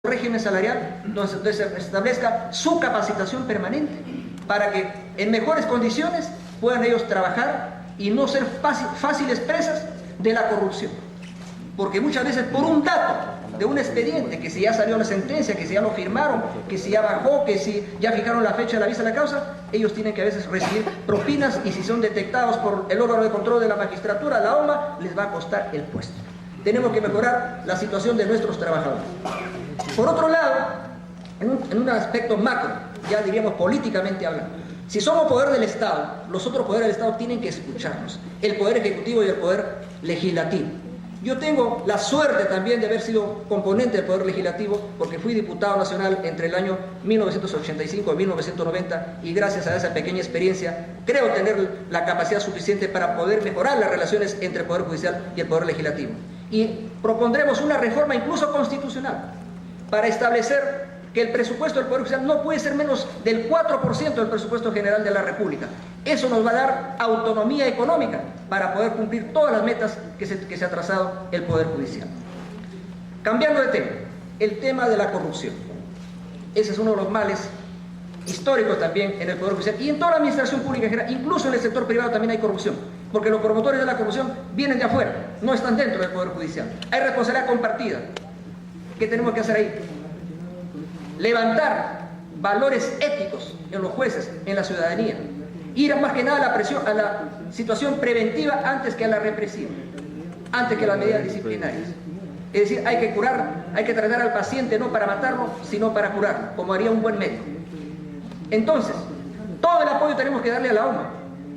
régimen salarial donde se establezca su capacitación permanente para que en mejores condiciones puedan ellos trabajar y no ser fáciles presas de la corrupción. Porque muchas veces por un dato de un expediente, que si ya salió la sentencia, que si ya lo firmaron, que si ya bajó, que si ya fijaron la fecha de la vista de la causa, ellos tienen que a veces recibir propinas y si son detectados por el órgano de control de la magistratura, la OMA, les va a costar el puesto. Tenemos que mejorar la situación de nuestros trabajadores. Por otro lado, en un aspecto macro, ya diríamos políticamente hablando, si somos poder del Estado, los otros poderes del Estado tienen que escucharnos, el poder ejecutivo y el poder legislativo. Yo tengo la suerte también de haber sido componente del Poder Legislativo porque fui diputado nacional entre el año 1985 y 1990 y gracias a esa pequeña experiencia creo tener la capacidad suficiente para poder mejorar las relaciones entre el Poder Judicial y el Poder Legislativo. Y propondremos una reforma incluso constitucional para establecer que el presupuesto del Poder Judicial no puede ser menos del 4% del presupuesto general de la República. Eso nos va a dar autonomía económica para poder cumplir todas las metas que se ha trazado el Poder Judicial. Cambiando de tema, el tema de la corrupción. Ese es uno de los males históricos también en el Poder Judicial y en toda la administración pública en general, incluso en el sector privado también hay corrupción, porque los promotores de la corrupción vienen de afuera, no están dentro del Poder Judicial. Hay responsabilidad compartida. ¿Qué tenemos que hacer ahí? Levantar valores éticos en los jueces, en la ciudadanía. Ir más que nada a la situación preventiva antes que a la represiva, antes que a las medidas disciplinarias. Es decir, hay que curar, hay que tratar al paciente no para matarlo, sino para curarlo, como haría un buen médico. Entonces, todo el apoyo tenemos que darle a la OMA.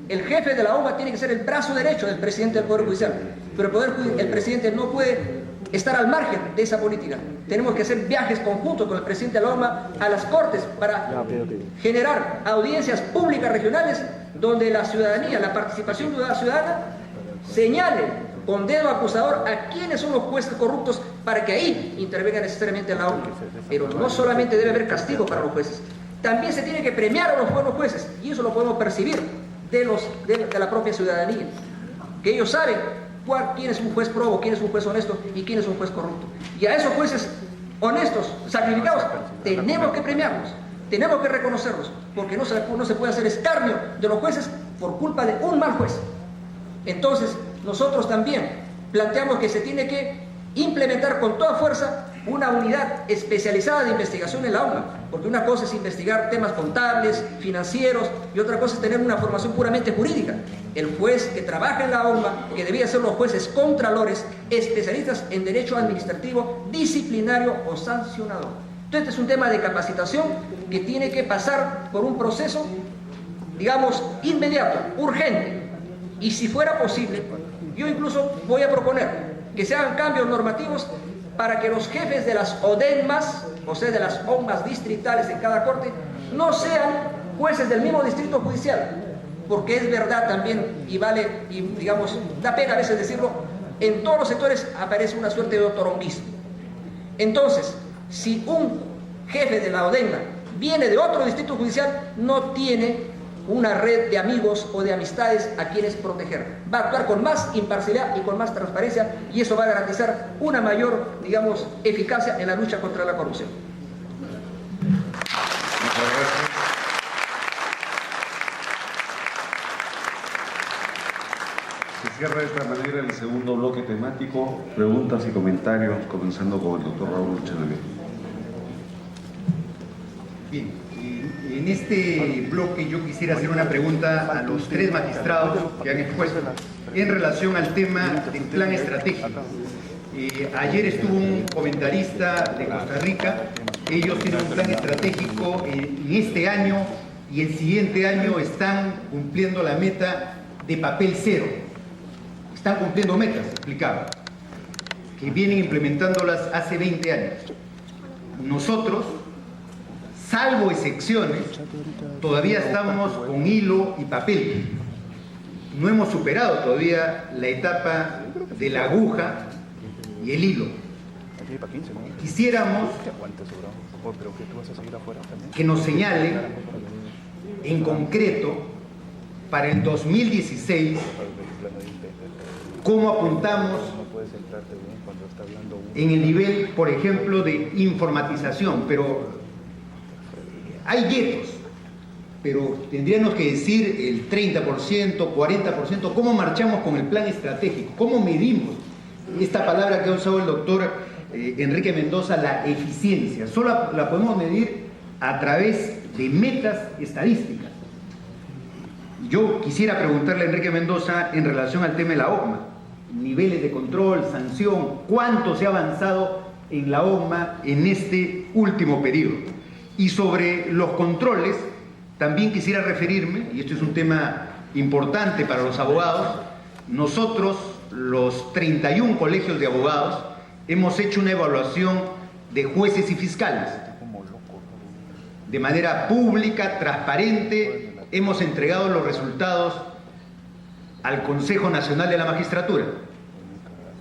El jefe de la OMA tiene que ser el brazo derecho del presidente del Poder Judicial, pero el presidente no puede estar al margen de esa política. Tenemos que hacer viajes conjuntos con el presidente de la OMA a las Cortes para generar audiencias públicas regionales donde la ciudadanía, la participación ciudadana, señale con dedo acusador a quiénes son los jueces corruptos para que ahí intervenga necesariamente la OMA. Pero no solamente debe haber castigo para los jueces, también se tiene que premiar a los buenos jueces y eso lo podemos percibir de la propia ciudadanía, que ellos saben quién es un juez probo, quién es un juez honesto y quién es un juez corrupto. Y a esos jueces honestos, sacrificados, tenemos que premiarlos, tenemos que reconocerlos, porque no se puede hacer escarnio de los jueces por culpa de un mal juez. Entonces, nosotros también planteamos que se tiene que implementar con toda fuerza una unidad especializada de investigación en la OMA, porque una cosa es investigar temas contables, financieros, y otra cosa es tener una formación puramente jurídica. El juez que trabaja en la OMA, que debía ser los jueces contralores, especialistas en derecho administrativo, disciplinario o sancionador. Entonces, este es un tema de capacitación que tiene que pasar por un proceso, digamos, inmediato, urgente. Y si fuera posible, yo incluso voy a proponer que se hagan cambios normativos para que los jefes de las ODENMAS, o sea, de las OMAS distritales en cada corte, no sean jueces del mismo distrito judicial, porque es verdad también, y vale, y digamos, da pena a veces decirlo, en todos los sectores aparece una suerte de otoronguismo. Entonces, si un jefe de la ODENMA viene de otro distrito judicial, no tiene una red de amigos o de amistades a quienes proteger. Va a actuar con más imparcialidad y con más transparencia y eso va a garantizar una mayor, digamos, eficacia en la lucha contra la corrupción. Muchas gracias. Se cierra de esta manera el segundo bloque temático. Preguntas y comentarios, comenzando con el doctor Raúl Echenique. Bien. En este bloque yo quisiera hacer una pregunta a los tres magistrados que han expuesto en relación al tema del plan estratégico. Ayer estuvo un comentarista de Costa Rica, ellos tienen un plan estratégico en este año y el siguiente año están cumpliendo la meta de papel cero. Están cumpliendo metas, explicaba, que vienen implementándolas hace 20 años. Nosotros, salvo excepciones, todavía estamos con hilo y papel. No hemos superado todavía la etapa de la aguja y el hilo. Quisiéramos que nos señalen en concreto para el 2016, ¿cómo apuntamos en el nivel, por ejemplo, de informatización? Pero hay guetos, pero tendríamos que decir el 30%, 40%, ¿cómo marchamos con el plan estratégico? ¿Cómo medimos esta palabra que ha usado el doctor Enrique Mendoza, la eficiencia? Solo la podemos medir a través de metas estadísticas. Yo quisiera preguntarle a Enrique Mendoza en relación al tema de la OCMA, niveles de control, sanción, cuánto se ha avanzado en la OCMA en este último periodo. Y sobre los controles, también quisiera referirme, y esto es un tema importante para los abogados, nosotros, los 31 colegios de abogados, hemos hecho una evaluación de jueces y fiscales. De manera pública, transparente, hemos entregado los resultados al Consejo Nacional de la Magistratura.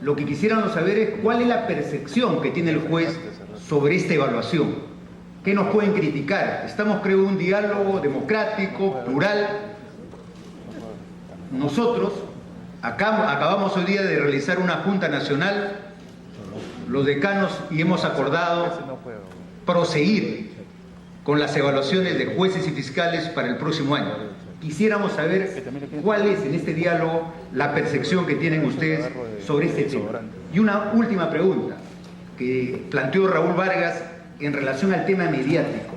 Lo que quisiéramos saber es cuál es la percepción que tiene el juez sobre esta evaluación. ¿Qué nos pueden criticar? Estamos, creo, en un diálogo democrático, plural. Nosotros acabamos hoy día de realizar una Junta Nacional, los decanos, y hemos acordado proseguir con las evaluaciones de jueces y fiscales para el próximo año. Quisiéramos saber cuál es en este diálogo la percepción que tienen ustedes sobre este tema. Y una última pregunta que planteó Raúl Vargas en relación al tema mediático.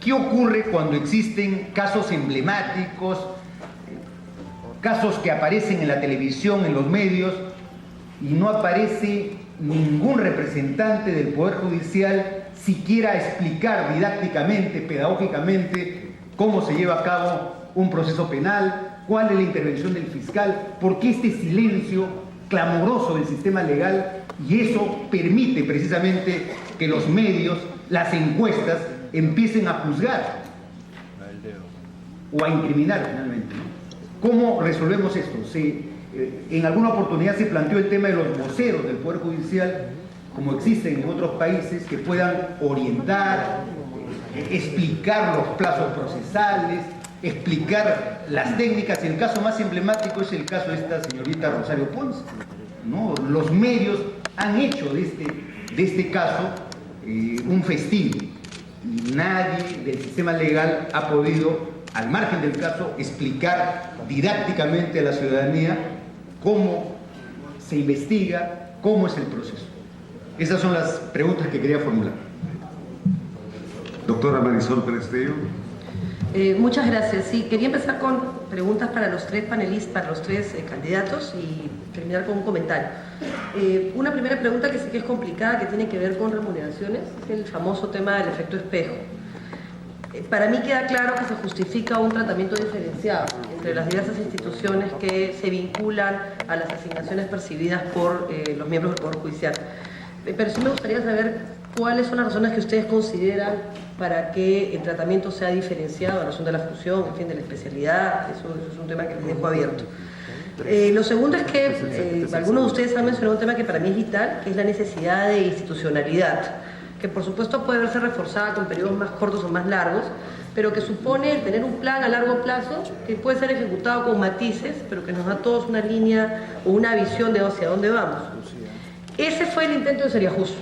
¿Qué ocurre cuando existen casos emblemáticos, casos que aparecen en la televisión, en los medios, y no aparece ningún representante del Poder Judicial siquiera explicar didácticamente, pedagógicamente, cómo se lleva a cabo un proceso penal, cuál es la intervención del fiscal? ¿Por qué este silencio clamoroso del sistema legal? Y eso permite precisamente que los medios, las encuestas, empiecen a juzgar o a incriminar finalmente. ¿Cómo resolvemos esto? En alguna oportunidad se planteó el tema de los voceros del Poder Judicial, como existen en otros países, que puedan orientar, explicar los plazos procesales, explicar las técnicas. El caso más emblemático es el caso de esta señorita Rosario Ponce, ¿no? Los medios han hecho de este caso un festín. Nadie del sistema legal ha podido, al margen del caso, explicar didácticamente a la ciudadanía cómo se investiga, cómo es el proceso. Esas son las preguntas que quería formular. Doctora Marisol Pérez Tello. Muchas gracias. Sí, quería empezar con preguntas para los tres panelistas, para los tres candidatos, y terminar con un comentario. Una primera pregunta que sé que es complicada, que tiene que ver con remuneraciones, es el famoso tema del efecto espejo. Para mí queda claro que se justifica un tratamiento diferenciado entre las diversas instituciones que se vinculan a las asignaciones percibidas por los miembros del Poder Judicial. Pero sí me gustaría saber cuáles son las razones que ustedes consideran para que el tratamiento sea diferenciado, a razón de la función, en fin, de la especialidad. Eso es un tema que les dejo abierto. Lo segundo es que algunos de ustedes han mencionado un tema que para mí es vital, que es la necesidad de institucionalidad, que por supuesto puede verse reforzada con periodos más cortos o más largos, pero que supone tener un plan a largo plazo que puede ser ejecutado con matices, pero que nos da a todos una línea o una visión de hacia dónde vamos. Ese fue el intento de Seriajus.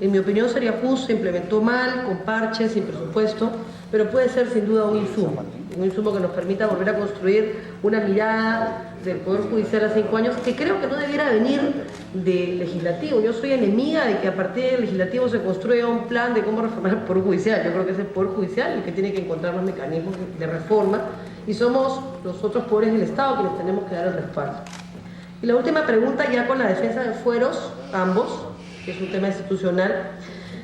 En mi opinión, Seriajus se implementó mal, con parches, sin presupuesto, pero puede ser sin duda un insumo que nos permita volver a construir una mirada del Poder Judicial a 5 años, que creo que no debiera venir del legislativo. Yo soy enemiga de que a partir del legislativo se construya un plan de cómo reformar el Poder Judicial. Yo creo que es el Poder Judicial el que tiene que encontrar los mecanismos de reforma, y somos los otros poderes del Estado quienes tenemos que dar el respaldo. Y la última pregunta, ya con la defensa de fueros, ambos, que es un tema institucional,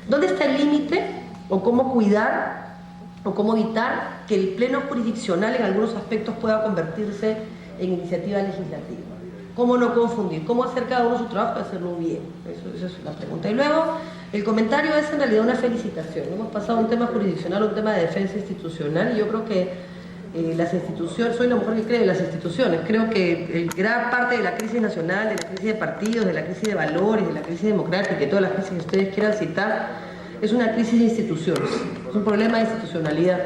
¿dónde está el límite o cómo cuidar o cómo evitar que el pleno jurisdiccional en algunos aspectos pueda convertirse en iniciativa legislativa? ¿Cómo no confundir? ¿Cómo hacer cada uno su trabajo y hacerlo bien? Esa es la pregunta. Y luego, el comentario es en realidad una felicitación. Hemos pasado de un tema jurisdiccional a un tema de defensa institucional, y yo creo que las instituciones, soy una mujer que cree en las instituciones, creo que gran parte de la crisis nacional, de la crisis de partidos, de la crisis de valores, de la crisis democrática y todas las crisis que ustedes quieran citar, es una crisis de instituciones, es un problema de institucionalidad.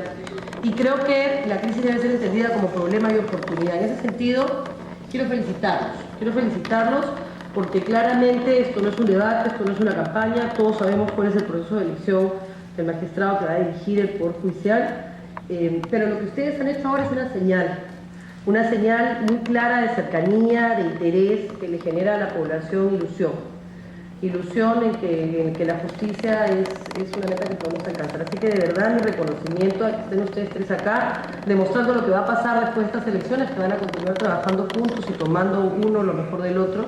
Y creo que la crisis debe ser entendida como problema y oportunidad. En ese sentido, quiero felicitarlos porque claramente esto no es un debate, esto no es una campaña, todos sabemos cuál es el proceso de elección del magistrado que va a dirigir el Poder Judicial, pero lo que ustedes han hecho ahora es una señal muy clara de cercanía, de interés que le genera a la población ilusión en que la justicia es una meta que podemos alcanzar. Así que de verdad mi reconocimiento a que estén ustedes tres acá, demostrando lo que va a pasar después de estas elecciones, que van a continuar trabajando juntos y tomando uno lo mejor del otro,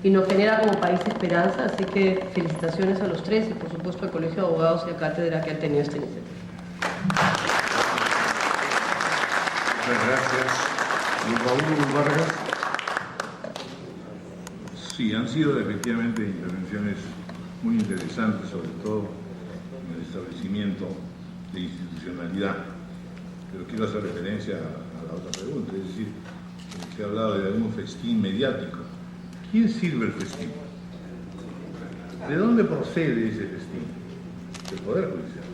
y nos genera como país esperanza. Así que felicitaciones a los tres y por supuesto al Colegio de Abogados y a Cátedra que han tenido esta iniciativa. Muchas gracias. Raúl Vargas. Sí, han sido efectivamente intervenciones muy interesantes, sobre todo en el establecimiento de institucionalidad. Pero quiero hacer referencia a la otra pregunta, es decir, se ha hablado de algún festín mediático. ¿Quién sirve el festín? ¿De dónde procede ese festín? Del Poder Judicial.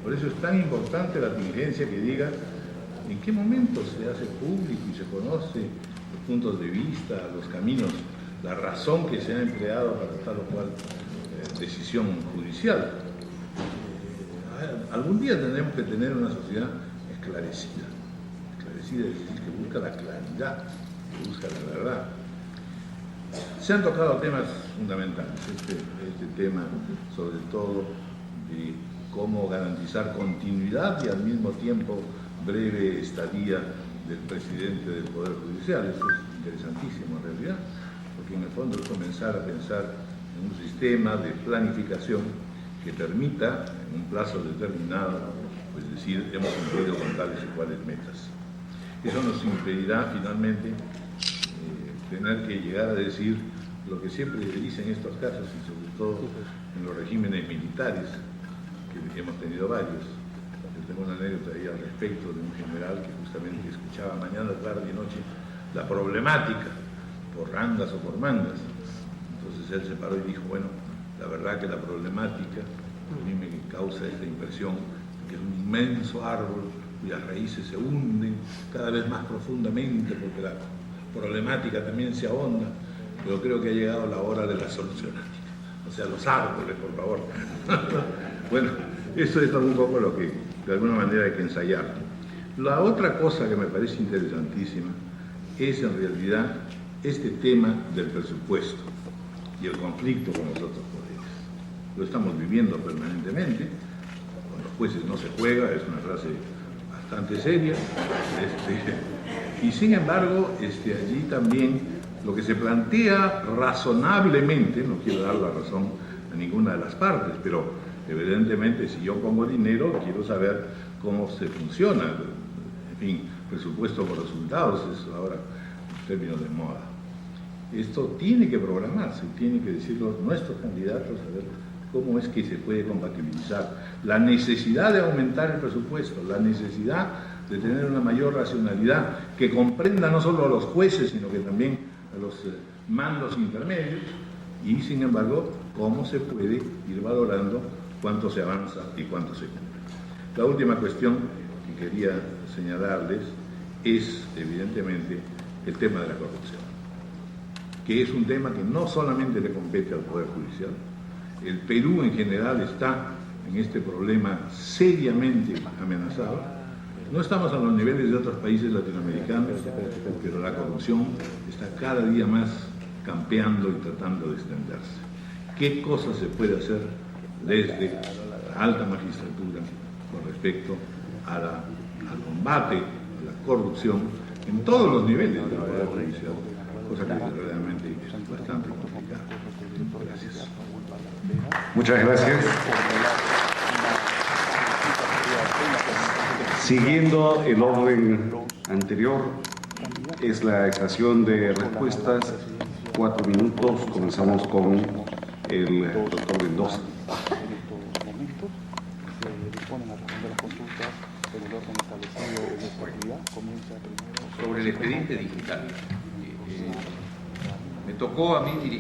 Por eso es tan importante la diligencia que diga en qué momento se hace público y se conoce los puntos de vista, los caminos, la razón que se ha empleado para tal o cual decisión judicial. Algún día tendremos que tener una sociedad esclarecida, es decir, que busca la claridad, que busca la verdad. Se han tocado temas fundamentales, este tema sobre todo de cómo garantizar continuidad y al mismo tiempo breve estadía del presidente del Poder Judicial. Eso es interesantísimo en realidad, porque en el fondo es comenzar a pensar en un sistema de planificación que permita, en un plazo determinado, pues decir, hemos cumplido con tales y cuales metas. Eso nos impedirá finalmente tener que llegar a decir lo que siempre se dice en estos casos, y sobre todo en los regímenes militares, que hemos tenido varios. Yo tengo una anécdota ahí al respecto de un general que justamente escuchaba mañana, tarde y noche la problemática, por rangas o por mangas. Entonces él se paró y dijo, bueno, la verdad que la problemática a mí me causa esta impresión que es un inmenso árbol cuyas raíces se hunden cada vez más profundamente porque la problemática también se ahonda, pero creo que ha llegado la hora de la solucionática. O sea, los árboles, por favor. Bueno, eso es un poco lo que de alguna manera hay que ensayar. La otra cosa que me parece interesantísima es en realidad este tema del presupuesto y el conflicto con los otros poderes. Lo estamos viviendo permanentemente, con los jueces no se juega, es una frase bastante seria, y sin embargo allí también lo que se plantea razonablemente, no quiero dar la razón a ninguna de las partes, pero evidentemente si yo pongo dinero quiero saber cómo se funciona, en fin, presupuesto por resultados es ahora un término de moda. Esto tiene que programarse, tienen que decirlo nuestros candidatos, a ver cómo es que se puede compatibilizar la necesidad de aumentar el presupuesto, la necesidad de tener una mayor racionalidad que comprenda no solo a los jueces, sino que también a los mandos intermedios, y sin embargo, cómo se puede ir valorando cuánto se avanza y cuánto se cumple. La última cuestión que quería señalarles es, evidentemente, el tema de la corrupción, que es un tema que no solamente le compete al Poder Judicial. El Perú en general está en este problema seriamente amenazado. No estamos a los niveles de otros países latinoamericanos, pero la corrupción está cada día más campeando y tratando de extenderse. ¿Qué cosas se puede hacer desde la alta magistratura con respecto al combate a la corrupción en todos los niveles del Poder Judicial? Cosa que realmente es bastante complicada. Gracias. Muchas gracias. Siguiendo el orden anterior, es la estación de respuestas, 4 minutos. Comenzamos con el doctor Mendoza. Sobre el expediente digital. Me tocó a mí dirigir